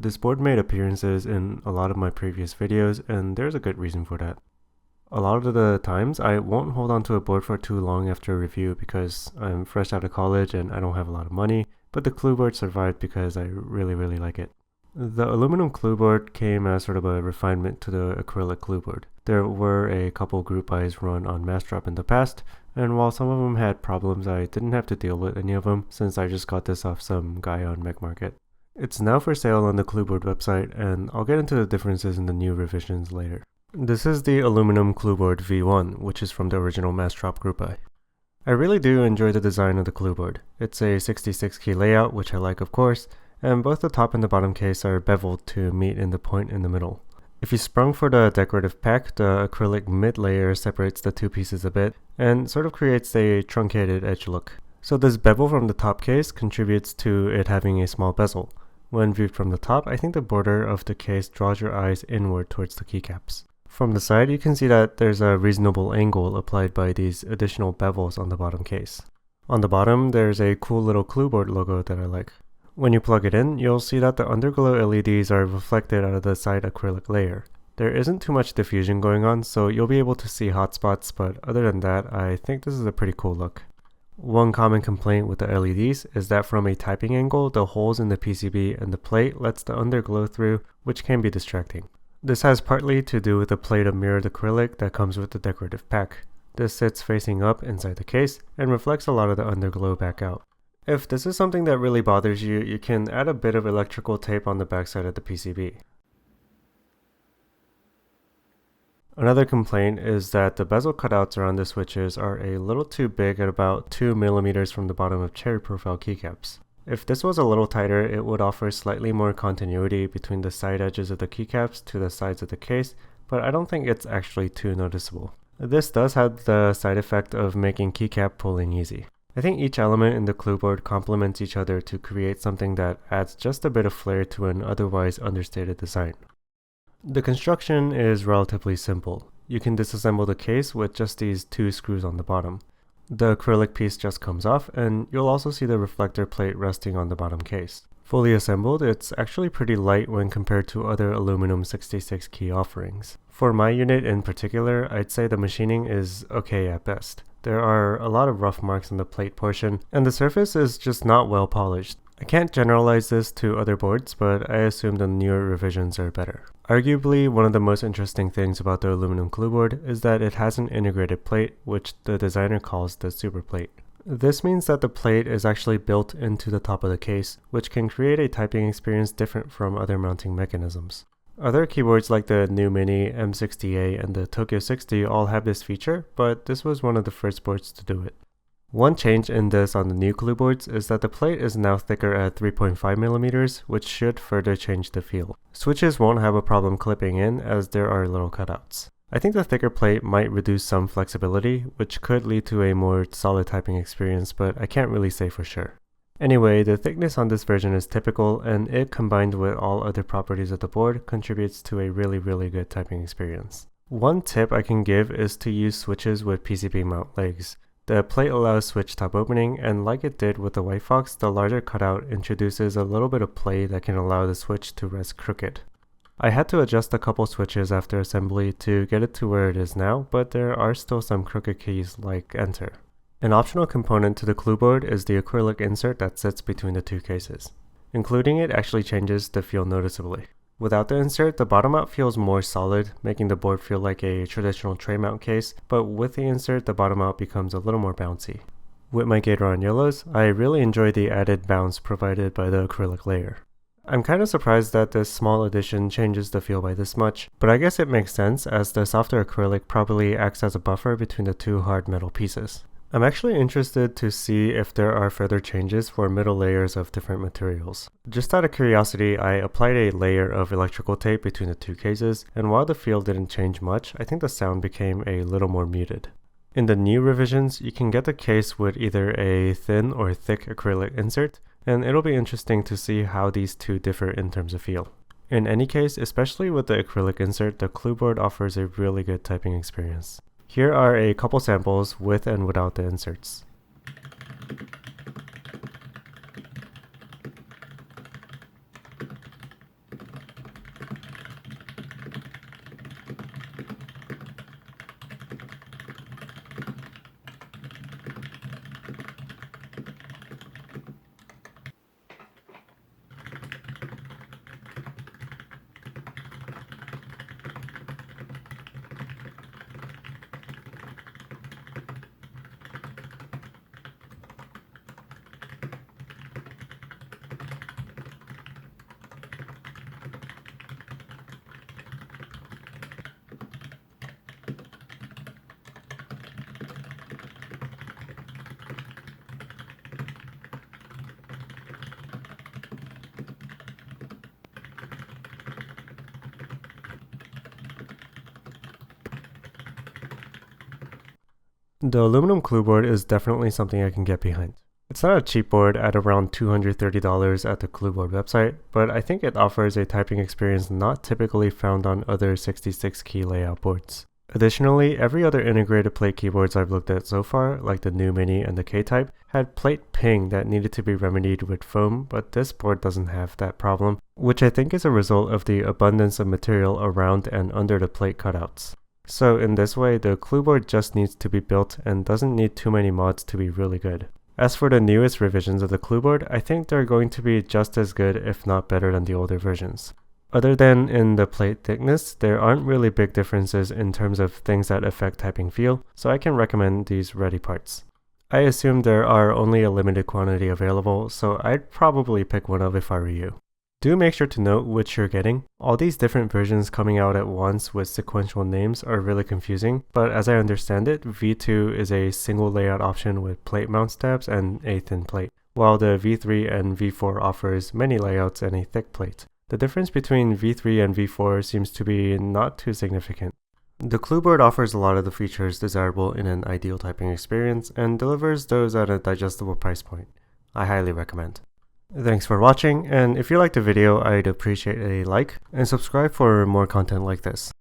This board made appearances in a lot of my previous videos, and there's a good reason for that. A lot of the times, I won't hold on to a board for too long after a review because I'm fresh out of college and I don't have a lot of money, but the Clueboard survived because I really like it. The aluminum Clueboard came as sort of a refinement to the acrylic Clueboard. There were a couple group buys run on Massdrop in the past, and while some of them had problems, I didn't have to deal with any of them since I just got this off some guy on MechMarket. It's now for sale on the Clueboard website, and I'll get into the differences in the new revisions later. This is the aluminum Clueboard V1, which is from the original Massdrop group buy. I really do enjoy the design of the Clueboard. It's a 66 key layout, which I like of course, and both the top and the bottom case are beveled to meet in the point in the middle. If you sprung for the decorative pack, the acrylic mid layer separates the two pieces a bit and sort of creates a truncated edge look. So this bevel from the top case contributes to it having a small bezel. When viewed from the top, I think the border of the case draws your eyes inward towards the keycaps. From the side, you can see that there's a reasonable angle applied by these additional bevels on the bottom case. On the bottom, there's a cool little Clueboard logo that I like. When you plug it in, you'll see that the underglow LEDs are reflected out of the side acrylic layer. There isn't too much diffusion going on, so you'll be able to see hotspots, but other than that, I think this is a pretty cool look. One common complaint with the LEDs is that from a typing angle, the holes in the PCB and the plate lets the underglow through, which can be distracting. This has partly to do with the plate of mirrored acrylic that comes with the decorative pack. This sits facing up inside the case and reflects a lot of the underglow back out. If this is something that really bothers you, you can add a bit of electrical tape on the backside of the PCB. Another complaint is that the bezel cutouts around the switches are a little too big at about 2 mm from the bottom of cherry profile keycaps. If this was a little tighter, it would offer slightly more continuity between the side edges of the keycaps to the sides of the case, but I don't think it's actually too noticeable. This does have the side effect of making keycap pulling easy. I think each element in the Clueboard complements each other to create something that adds just a bit of flair to an otherwise understated design. The construction is relatively simple. You can disassemble the case with just these two screws on the bottom. The acrylic piece just comes off, and you'll also see the reflector plate resting on the bottom case. Fully assembled, it's actually pretty light when compared to other aluminum 66 key offerings. For my unit in particular, I'd say the machining is okay at best. There are a lot of rough marks on the plate portion, and the surface is just not well polished. I can't generalize this to other boards, but I assume the newer revisions are better. Arguably, one of the most interesting things about the aluminum Clueboard is that it has an integrated plate, which the designer calls the super plate. This means that the plate is actually built into the top of the case, which can create a typing experience different from other mounting mechanisms. Other keyboards like the New Mini, M60A, and the Tokyo 60 all have this feature, but this was one of the first boards to do it. One change in this on the new Clueboards is that the plate is now thicker at 3.5 mm, which should further change the feel. Switches won't have a problem clipping in as there are little cutouts. I think the thicker plate might reduce some flexibility, which could lead to a more solid typing experience, but I can't really say for sure. Anyway, the thickness on this version is typical, and it combined with all other properties of the board contributes to a really good typing experience. One tip I can give is to use switches with PCB mount legs. The plate allows switch top opening, and like it did with the White Fox, the larger cutout introduces a little bit of play that can allow the switch to rest crooked. I had to adjust a couple switches after assembly to get it to where it is now, but there are still some crooked keys like enter. An optional component to the Clueboard is the acrylic insert that sits between the two cases. Including it actually changes the feel noticeably. Without the insert, the bottom mount feels more solid, making the board feel like a traditional tray mount case, but with the insert, the bottom mount becomes a little more bouncy. With my Gateron yellows, I really enjoy the added bounce provided by the acrylic layer. I'm kinda surprised that this small addition changes the feel by this much, but I guess it makes sense as the softer acrylic probably acts as a buffer between the two hard metal pieces. I'm actually interested to see if there are further changes for middle layers of different materials. Just out of curiosity, I applied a layer of electrical tape between the two cases, and while the feel didn't change much, I think the sound became a little more muted. In the new revisions, you can get the case with either a thin or thick acrylic insert, and it'll be interesting to see how these two differ in terms of feel. In any case, especially with the acrylic insert, the Clueboard offers a really good typing experience. Here are a couple samples with and without the inserts. The aluminum Clueboard is definitely something I can get behind. It's not a cheap board at around $230 at the Clueboard website, but I think it offers a typing experience not typically found on other 66-key layout boards. Additionally, every other integrated plate keyboards I've looked at so far, like the new Mini and the K-Type, had plate ping that needed to be remedied with foam, but this board doesn't have that problem, which I think is a result of the abundance of material around and under the plate cutouts. So in this way, the Clueboard just needs to be built and doesn't need too many mods to be really good. As for the newest revisions of the Clueboard, I think they're going to be just as good if not better than the older versions. Other than in the plate thickness, there aren't really big differences in terms of things that affect typing feel, so I can recommend these ready parts. I assume there are only a limited quantity available, so I'd probably pick one up if I were you. Do make sure to note which you're getting. All these different versions coming out at once with sequential names are really confusing, but as I understand it, V2 is a single layout option with plate mount tabs and a thin plate, while the V3 and V4 offers many layouts and a thick plate. The difference between V3 and V4 seems to be not too significant. The Clueboard offers a lot of the features desirable in an ideal typing experience and delivers those at a digestible price point. I highly recommend. Thanks for watching, and if you liked the video, I'd appreciate a like and subscribe for more content like this.